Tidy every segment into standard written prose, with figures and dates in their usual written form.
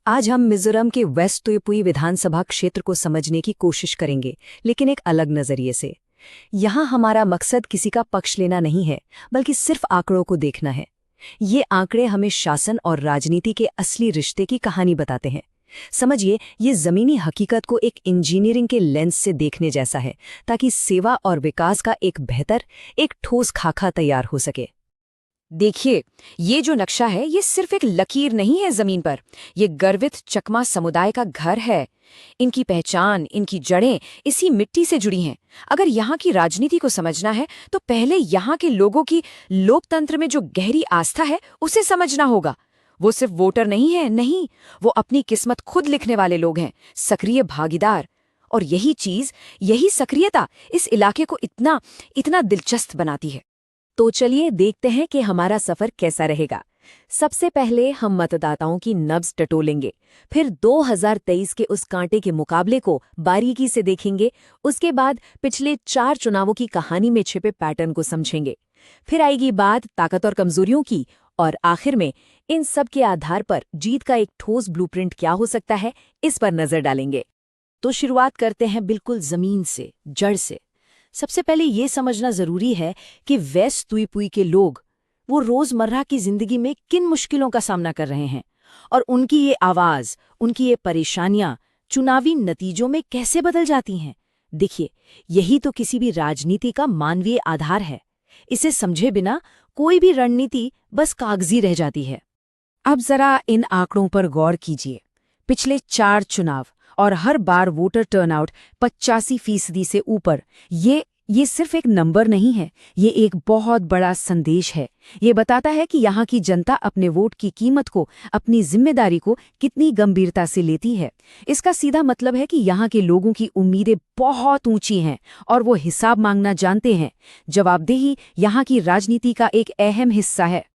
आज हम मिजोरम के वेस्ट तुइपुई विधानसभा क्षेत्र को समझने की कोशिश करेंगे, लेकिन एक अलग नजरिए से। यहाँ हमारा मकसद किसी का पक्ष लेना नहीं है, बल्कि सिर्फ आंकड़ों को देखना है। ये आंकड़े हमें शासन और राजनीति के असली रिश्ते की कहानी बताते हैं। समझिए, ये जमीनी हकीकत को एक इंजीनियरिंग के लेंस से देखने जैसा है, ताकि सेवा और विकास का एक बेहतर, एक ठोस खाका तैयार हो सके। देखिए, ये जो नक्शा है ये सिर्फ एक लकीर नहीं है जमीन पर। ये गर्वित चकमा समुदाय का घर है। इनकी पहचान, इनकी जड़ें इसी मिट्टी से जुड़ी हैं। अगर यहाँ की राजनीति को समझना है तो पहले यहाँ के लोगों की लोकतंत्र में जो गहरी आस्था है उसे समझना होगा। वो सिर्फ वोटर नहीं है, नहीं, वो अपनी किस्मत खुद लिखने वाले लोग हैं, सक्रिय भागीदार। और यही चीज, यही सक्रियता इस इलाके को इतना इतना दिलचस्प बनाती है। तो चलिए देखते हैं कि हमारा सफर कैसा रहेगा। सबसे पहले हम मतदाताओं की नब्ज टटोलेंगे, फिर 2023 के उस कांटे के मुकाबले को बारीकी से देखेंगे। उसके बाद पिछले 4 चुनावों की कहानी में छिपे पैटर्न को समझेंगे। फिर आएगी बात ताकत और कमजोरियों की, और आखिर में इन सब के आधार पर जीत का एक ठोस ब्लूप्रिंट क्या हो सकता है, इस पर नजर डालेंगे। तो शुरुआत करते हैं बिल्कुल जमीन से, जड़ से। सबसे पहले ये समझना जरूरी है कि वेस्ट तुइपुई के लोग वो रोजमर्रा की जिंदगी में किन मुश्किलों का सामना कर रहे हैं, और उनकी ये आवाज, उनकी ये परेशानियां चुनावी नतीजों में कैसे बदल जाती हैं। देखिए, यही तो किसी भी राजनीति का मानवीय आधार है। इसे समझे बिना कोई भी रणनीति बस कागजी रह जाती है। अब जरा इन आंकड़ों पर गौर कीजिए। पिछले 4 चुनाव और हर बार वोटर टर्नआउट 85% से ऊपर। ये सिर्फ एक नंबर नहीं है, ये एक बहुत बड़ा संदेश है। ये बताता है कि यहाँ की जनता अपने वोट की कीमत को, अपनी जिम्मेदारी को कितनी गंभीरता से लेती है। इसका सीधा मतलब है कि यहाँ के लोगों की उम्मीदें बहुत ऊंची हैं और वो हिसाब मांगना जानते हैं। जवाबदेही यहाँ की राजनीति का एक अहम हिस्सा है।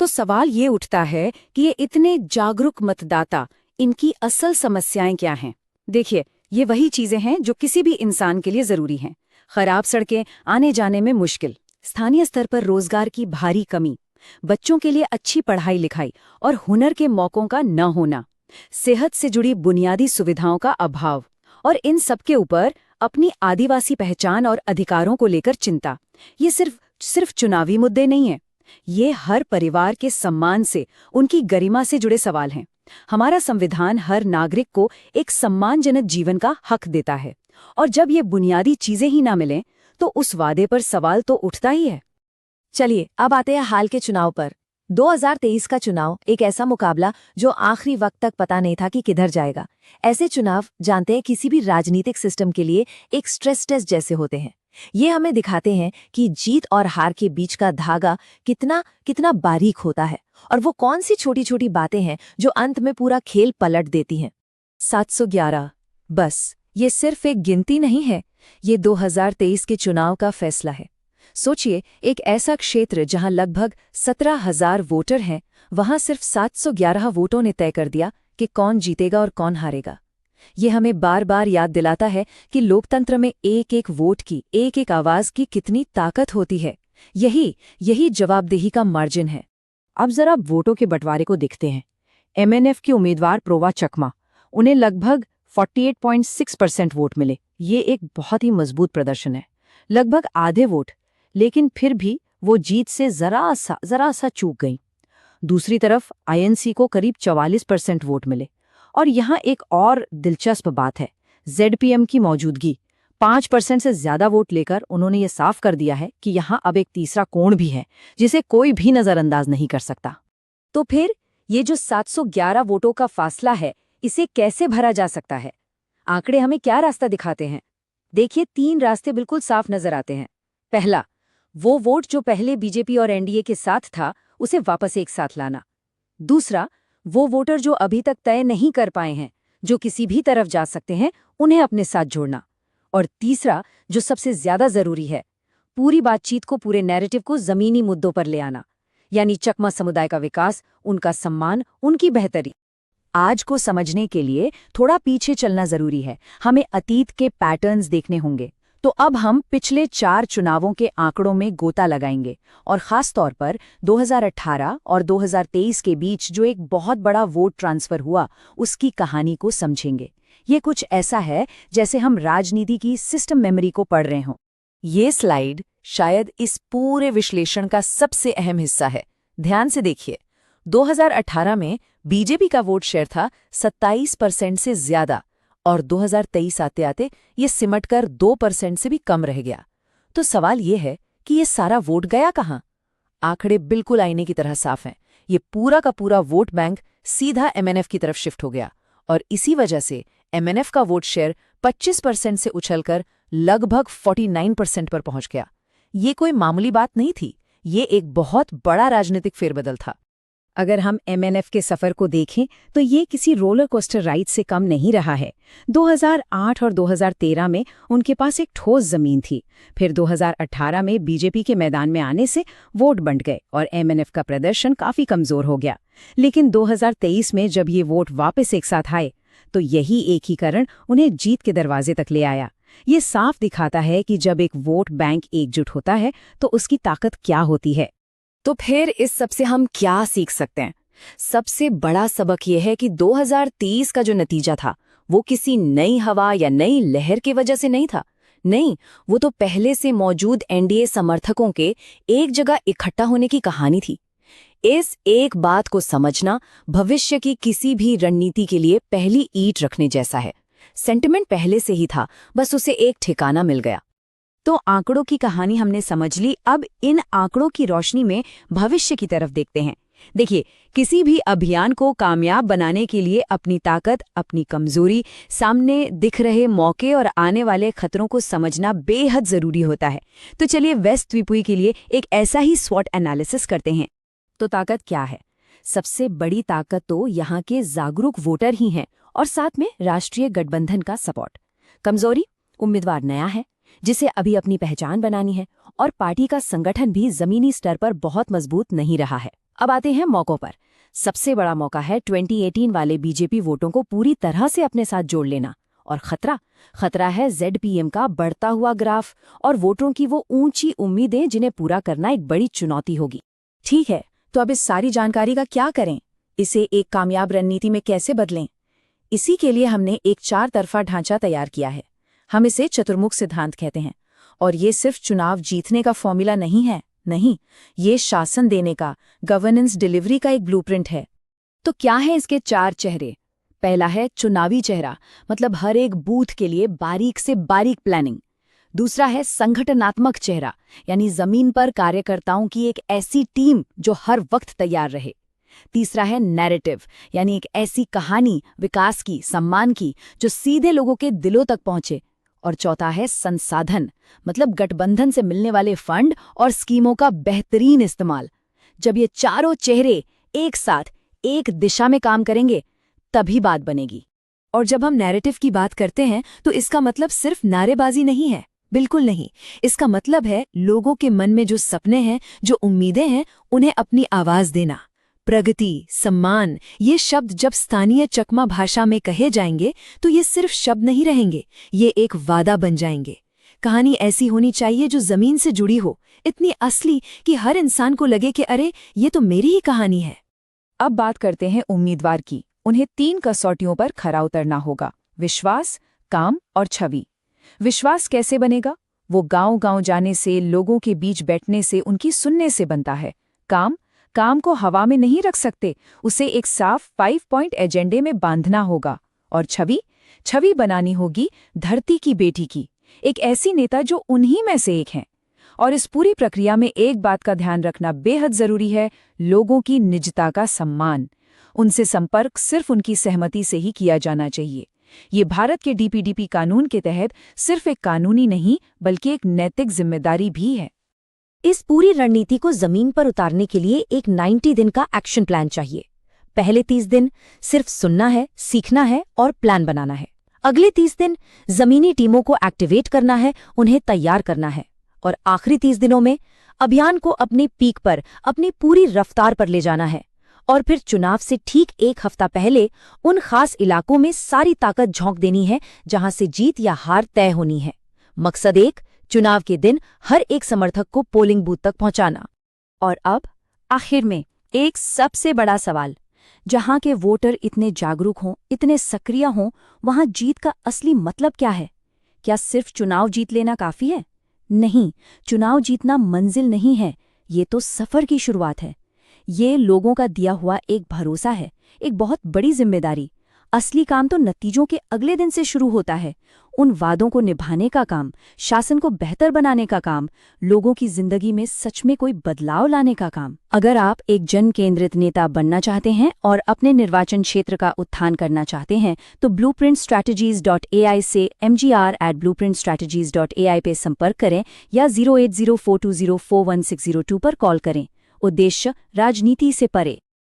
तो सवाल ये उठता है कि ये इतने जागरूक मतदाता, इनकी असल समस्याएं क्या हैं? देखिए, ये वही चीजें हैं जो किसी भी इंसान के लिए जरूरी हैं। खराब सड़कें, आने जाने में मुश्किल, स्थानीय स्तर पर रोजगार की भारी कमी, बच्चों के लिए अच्छी पढ़ाई लिखाई और हुनर के मौकों का न होना, सेहत से जुड़ी बुनियादी सुविधाओं का अभाव, और इन सब के ऊपर अपनी आदिवासी पहचान और अधिकारों को लेकर चिंता। ये सिर्फ चुनावी मुद्दे नहीं हैं। ये हर परिवार के सम्मान से, उनकी गरिमा से जुड़े सवाल हैं। हमारा संविधान हर नागरिक को एक सम्मानजनक जीवन का हक देता है, और जब ये बुनियादी चीजें ही ना मिलें तो उस वादे पर सवाल तो उठता ही है। चलिए अब आते हैं हाल के चुनाव पर। 2023 का चुनाव एक ऐसा मुकाबला जो आखिरी वक्त तक पता नहीं था कि किधर जाएगा। ऐसे चुनाव, जानते हैं, किसी भी राजनीतिक सिस्टम के लिए एक स्ट्रेस टेस्ट जैसे होते हैं। ये हमें दिखाते हैं कि जीत और हार के बीच का धागा कितना कितना बारीक होता है, और वो कौन सी छोटी छोटी बातें हैं जो अंत में पूरा खेल पलट देती हैं। 711, बस ये सिर्फ एक गिनती नहीं है, ये 2023 के चुनाव का फैसला है। सोचिए, एक ऐसा क्षेत्र जहां लगभग 17,000 वोटर हैं, वहां सिर्फ 711 वोटों ने तय कर दिया कि कौन जीतेगा और कौन हारेगा। ये हमें बार बार याद दिलाता है कि लोकतंत्र में एक एक वोट की, एक एक आवाज की कितनी ताकत होती है। यही जवाबदेही का मार्जिन है। अब जरा वोटों के बंटवारे को देखते हैं। MNF के उम्मीदवार प्रोवा चकमा, उन्हें लगभग 48.6% वोट मिले। ये एक बहुत ही मजबूत प्रदर्शन है, लगभग आधे वोट, लेकिन फिर भी वो जीत से जरा सा चूक गई। दूसरी तरफ INC को करीब 44% वोट मिले। और यहाँ एक और दिलचस्प बात है, ZPM की मौजूदगी। 5% से ज्यादा वोट लेकर उन्होंने ये साफ कर दिया है कि यहाँ अब एक तीसरा कोण भी है, जिसे कोई भी नजरअंदाज नहीं कर सकता। तो फिर ये जो 711 वोटों का फासला है, इसे कैसे भरा जा सकता है? आंकड़े हमें क्या रास्ता दिखाते हैं? देखिए, 3 रास्ते बिल्कुल साफ नजर आते हैं। पहला, वो वोट जो पहले बीजेपी और NDA के साथ था, उसे वापस एक साथ लाना। दूसरा, वो वोटर जो अभी तक तय नहीं कर पाए हैं, जो किसी भी तरफ जा सकते हैं, उन्हें अपने साथ जोड़ना। और तीसरा, जो सबसे ज्यादा जरूरी है, पूरी बातचीत को, पूरे नैरेटिव को जमीनी मुद्दों पर ले आना, यानी चकमा समुदाय का विकास, उनका सम्मान, उनकी बेहतरी। आज को समझने के लिए थोड़ा पीछे चलना जरूरी है। हमें अतीत के पैटर्न्स देखने होंगे। तो अब हम पिछले 4 चुनावों के आंकड़ों में गोता लगाएंगे और खास तौर पर 2018 और 2023 के बीच जो एक बहुत बड़ा वोट ट्रांसफर हुआ उसकी कहानी को समझेंगे। ये कुछ ऐसा है जैसे हम राजनीति की सिस्टम मेमोरी को पढ़ रहे हों। ये स्लाइड शायद इस पूरे विश्लेषण का सबसे अहम हिस्सा है। ध्यान से देखिए, 2018 में बीजेपी का वोट शेयर था 27% से ज्यादा और 2023 आते आते ये सिमटकर 2% से भी कम रह गया। तो सवाल ये है कि ये सारा वोट गया कहाँ? आंकड़े बिल्कुल आईने की तरह साफ हैं। ये पूरा का पूरा वोट बैंक सीधा एमएनएफ की तरफ शिफ्ट हो गया और इसी वजह से एमएनएफ का वोट शेयर 25% से उछलकर लगभग 49% पर पहुंच गया। ये कोई मामूली बात नहीं थी, ये एक बहुत बड़ा राजनीतिक फेरबदल था। अगर हम एमएनएफ के सफर को देखें तो ये किसी रोलर कोस्टर राइड से कम नहीं रहा है। 2008 और 2013 में उनके पास एक ठोस जमीन थी। फिर 2018 में बीजेपी के मैदान में आने से वोट बंट गए और एमएनएफ का प्रदर्शन काफी कमजोर हो गया। लेकिन 2023 में जब ये वोट वापस एक साथ आए तो यही एकीकरण उन्हें जीत के दरवाजे तक ले आया। ये साफ दिखाता है कि जब एक वोट बैंक एकजुट होता है तो उसकी ताकत क्या होती है। तो फिर इस सब से हम क्या सीख सकते हैं? सबसे बड़ा सबक यह है कि 2030 का जो नतीजा था वो किसी नई हवा या नई लहर की वजह से नहीं था। नहीं, वो तो पहले से मौजूद एनडीए समर्थकों के एक जगह इकट्ठा होने की कहानी थी। इस एक बात को समझना भविष्य की किसी भी रणनीति के लिए पहली ईंट रखने जैसा है। सेंटिमेंट पहले से ही था, बस उसे एक ठिकाना मिल गया। तो आंकड़ों की कहानी हमने समझ ली। अब इन आंकड़ों की रोशनी में भविष्य की तरफ देखते हैं। देखिए, किसी भी अभियान को कामयाब बनाने के लिए अपनी ताकत, अपनी कमजोरी, सामने दिख रहे मौके और आने वाले खतरों को समझना बेहद जरूरी होता है। तो चलिए वेस्ट त्रिपुई के लिए एक ऐसा ही स्वॉट एनालिसिस करते हैं। तो ताकत क्या है? सबसे बड़ी ताकत तो यहाँ के जागरूक वोटर ही हैं और साथ में राष्ट्रीय गठबंधन का सपोर्ट। कमजोरी, उम्मीदवार नया है जिसे अभी अपनी पहचान बनानी है और पार्टी का संगठन भी जमीनी स्तर पर बहुत मजबूत नहीं रहा है। अब आते हैं मौकों पर। सबसे बड़ा मौका है 2018 वाले बीजेपी वोटों को पूरी तरह से अपने साथ जोड़ लेना। और खतरा है ZPM का बढ़ता हुआ ग्राफ और वोटरों की वो ऊंची उम्मीदें जिन्हें पूरा करना एक बड़ी चुनौती होगी। ठीक है, तो अब इस सारी जानकारी का क्या करें? इसे एक कामयाब रणनीति में कैसे बदलें? इसी के लिए हमने एक 4 तरफा ढांचा तैयार किया है। हम इसे चतुर्मुख सिद्धांत कहते हैं और ये सिर्फ चुनाव जीतने का फॉर्मूला नहीं है। नहीं, ये शासन देने का, गवर्नेंस डिलीवरी का एक ब्लूप्रिंट है। तो क्या है इसके 4 चेहरे? पहला है चुनावी चेहरा, मतलब हर एक बूथ के लिए बारीक से बारीक प्लानिंग। दूसरा है संगठनात्मक चेहरा, यानी जमीन पर कार्यकर्ताओं की एक ऐसी टीम जो हर वक्त तैयार रहे। तीसरा है नैरेटिव, यानी एक ऐसी कहानी विकास की, सम्मान की, जो सीधे लोगों के दिलों तक पहुंचे। और चौथा है संसाधन, मतलब गठबंधन से मिलने वाले फंड और स्कीमों का बेहतरीन इस्तेमाल। जब ये चारों चेहरे एक साथ एक दिशा में काम करेंगे तभी बात बनेगी। और जब हम नैरेटिव की बात करते हैं तो इसका मतलब सिर्फ नारेबाजी नहीं है, बिल्कुल नहीं। इसका मतलब है लोगों के मन में जो सपने हैं, जो उम्मीदें हैं, उन्हें अपनी आवाज देना। प्रगति, सम्मान, ये शब्द जब स्थानीय चकमा भाषा में कहे जाएंगे तो ये सिर्फ शब्द नहीं रहेंगे, ये एक वादा बन जाएंगे। कहानी ऐसी होनी चाहिए जो जमीन से जुड़ी हो, इतनी असली कि हर इंसान को लगे कि अरे ये तो मेरी ही कहानी है। अब बात करते हैं उम्मीदवार की। उन्हें 3 कसौटियों पर खरा उतरना होगा: विश्वास, काम और छवि। विश्वास कैसे बनेगा? वो गांव-गांव जाने से, लोगों के बीच बैठने से, उनकी सुनने से बनता है। काम को हवा में नहीं रख सकते, उसे एक साफ 5 पॉइंट एजेंडे में बांधना होगा। और छवि बनानी होगी धरती की बेटी की, एक ऐसी नेता जो उन्हीं में से एक हैं। और इस पूरी प्रक्रिया में एक बात का ध्यान रखना बेहद जरूरी है: लोगों की निजता का सम्मान। उनसे संपर्क सिर्फ उनकी सहमति से ही किया जाना चाहिए। ये भारत के DPDP कानून के तहत सिर्फ एक कानूनी नहीं बल्कि एक नैतिक जिम्मेदारी भी है। इस पूरी रणनीति को जमीन पर उतारने के लिए एक 90 दिन का एक्शन प्लान चाहिए। पहले 30 दिन सिर्फ सुनना है, सीखना है और प्लान बनाना है। अगले 30 दिन जमीनी टीमों को एक्टिवेट करना है, उन्हें तैयार करना है। और आखिरी 30 दिनों में अभियान को अपनी पीक पर, अपनी पूरी रफ्तार पर ले जाना है। और फिर चुनाव से ठीक 1 हफ्ता पहले उन खास इलाकों में सारी ताकत झोंक देनी है जहां से जीत या हार तय होनी है। मकसद एक, चुनाव के दिन हर एक समर्थक को पोलिंग बूथ तक पहुंचाना। और अब आखिर में एक सबसे बड़ा सवाल, जहां के वोटर इतने जागरूक हों, इतने सक्रिय हों, वहां जीत का असली मतलब क्या है? क्या सिर्फ चुनाव जीत लेना काफी है? नहीं, चुनाव जीतना मंजिल नहीं है, ये तो सफर की शुरुआत है। ये लोगों का दिया हुआ एक भरोसा है, एक बहुत बड़ी जिम्मेदारी। असली काम तो नतीजों के अगले दिन से शुरू होता है। उन वादों को निभाने का काम, शासन को बेहतर बनाने का काम, लोगों की जिंदगी में सच में कोई बदलाव लाने का काम। अगर आप एक जन केंद्रित नेता बनना चाहते हैं और अपने निर्वाचन क्षेत्र का उत्थान करना चाहते हैं, तो blueprintstrategies.ai से mgr@blueprintstrategies.ai पे संपर्क करें या 08042041602 पर कॉल करें। उद्देश्य राजनीति से परे।